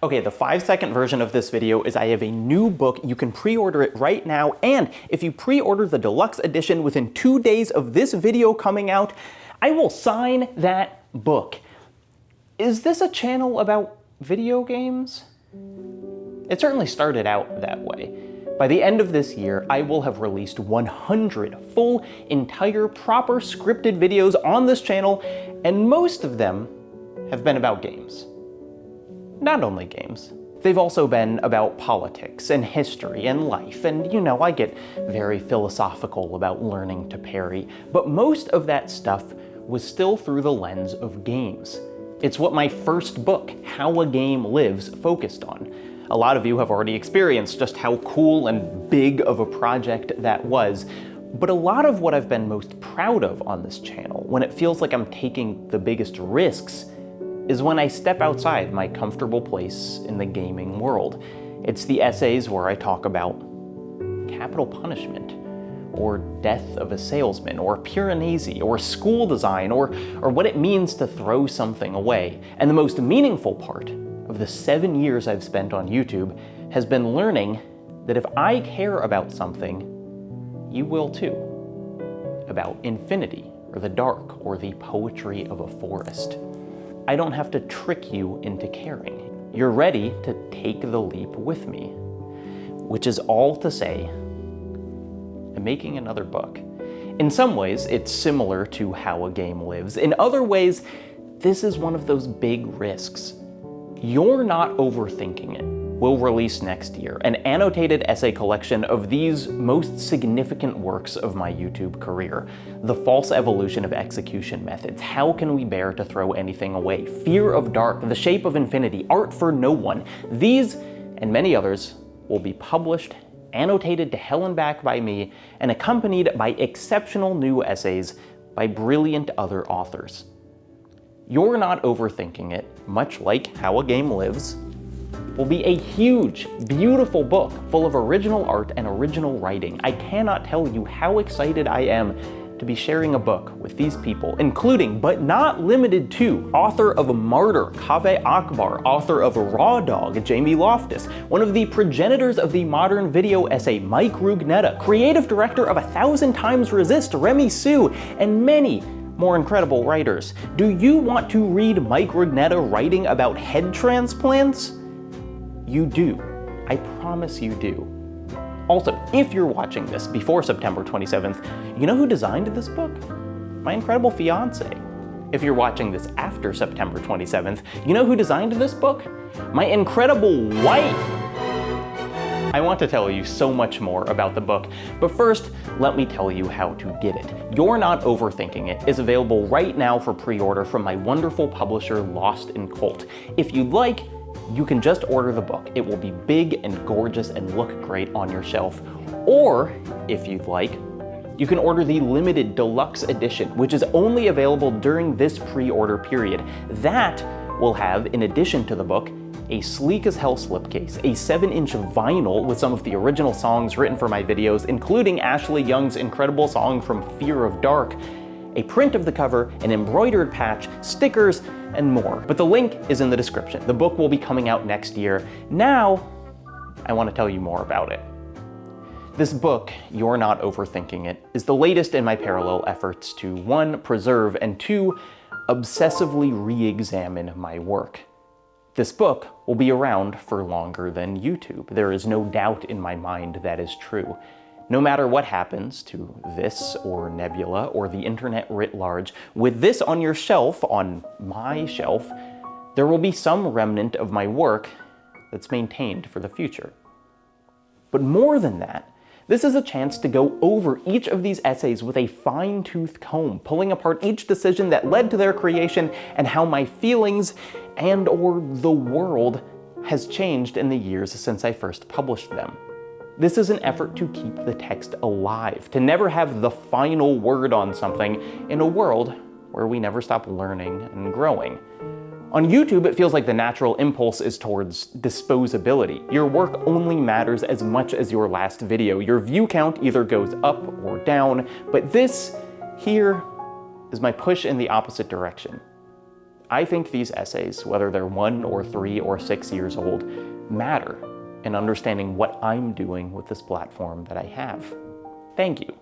Okay, the 5-second version of this video is I have a new book. You can pre-order it right now, and if you pre-order the deluxe edition within 2 days of this video coming out, I will sign that book. Is this a channel about video games? It certainly started out that way. By the end of this year, I will have released 100 full, entire, proper scripted videos on this channel, and most of them have been about games. Not only games. They've also been about politics and history and life, and you know, I get very philosophical about learning to parry, but most of that stuff was still through the lens of games. It's what my first book, How a Game Lives, focused on. A lot of you have already experienced just how cool and big of a project that was, but a lot of what I've been most proud of on this channel, when it feels like I'm taking the biggest risks, is when I step outside my comfortable place in the gaming world. It's the essays where I talk about capital punishment, or death of a salesman, or Piranesi, or school design, or what it means to throw something away. And the most meaningful part of the 7 years I've spent on YouTube has been learning that if I care about something, you will too. About infinity, or the dark, or the poetry of a forest. I don't have to trick you into caring. You're ready to take the leap with me. Which is all to say, I'm making another book. In some ways, it's similar to How a Game Lives. In other ways, this is one of those big risks. You're Not Overthinking It will release next year, an annotated essay collection of these most significant works of my YouTube career. The False Evolution of Execution Methods, How Can We Bear to Throw Anything Away, Fear of Dark, The Shape of Infinity, Art for No One. These and many others will be published, annotated to hell and back by me, and accompanied by exceptional new essays by brilliant other authors. You're Not Overthinking It, much like How a Game Lives, will be a huge, beautiful book full of original art and original writing. I cannot tell you how excited I am to be sharing a book with these people, including, but not limited to, author of Martyr, Kaveh Akbar, author of Raw Dog, Jamie Loftus, one of the progenitors of the modern video essay, Mike Rugnetta, creative director of 1,000 Times Resist, Remy Sue, and many more incredible writers. Do you want to read Mike Rugnetta writing about head transplants? You do. I promise you do. Also, if you're watching this before September 27th, you know who designed this book? My incredible fiance. If you're watching this after September 27th, you know who designed this book? My incredible wife. I want to tell you so much more about the book, but first, let me tell you how to get it. You're Not Overthinking It is available right now for pre-order from my wonderful publisher, Lost in Cult. If you'd like, you can just order the book. It will be big and gorgeous and look great on your shelf. Or, if you'd like, you can order the limited deluxe edition, which is only available during this pre-order period. That will have, in addition to the book, a sleek as hell slipcase, a 7-inch vinyl with some of the original songs written for my videos, including Ashley Young's incredible song from Fear of Dark, a print of the cover, an embroidered patch, stickers, and more. But the link is in the description. The book will be coming out next year. Now, I want to tell you more about it. This book, You're Not Overthinking It, is the latest in my parallel efforts to 1, preserve, and 2, obsessively re-examine my work. This book will be around for longer than YouTube. There is no doubt in my mind that is true. No matter what happens to this or Nebula or the internet writ large, with this on your shelf, on my shelf, there will be some remnant of my work that's maintained for the future. But more than that, this is a chance to go over each of these essays with a fine-tooth comb, pulling apart each decision that led to their creation and how my feelings and/or the world has changed in the years since I first published them. This is an effort to keep the text alive, to never have the final word on something in a world where we never stop learning and growing. On YouTube, it feels like the natural impulse is towards disposability. Your work only matters as much as your last video. Your view count either goes up or down, but this here is my push in the opposite direction. I think these essays, whether they're 1 or 3 or 6 years old, matter in understanding what I'm doing with this platform that I have. Thank you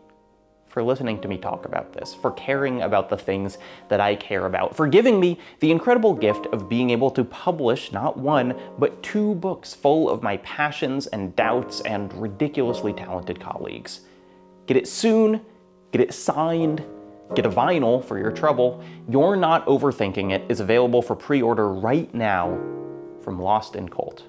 for listening to me talk about this, for caring about the things that I care about, for giving me the incredible gift of being able to publish not 1, but 2 books full of my passions and doubts and ridiculously talented colleagues. Get it soon, get it signed, get a vinyl for your trouble. You're Not Overthinking It is available for pre-order right now from Lost in Cult.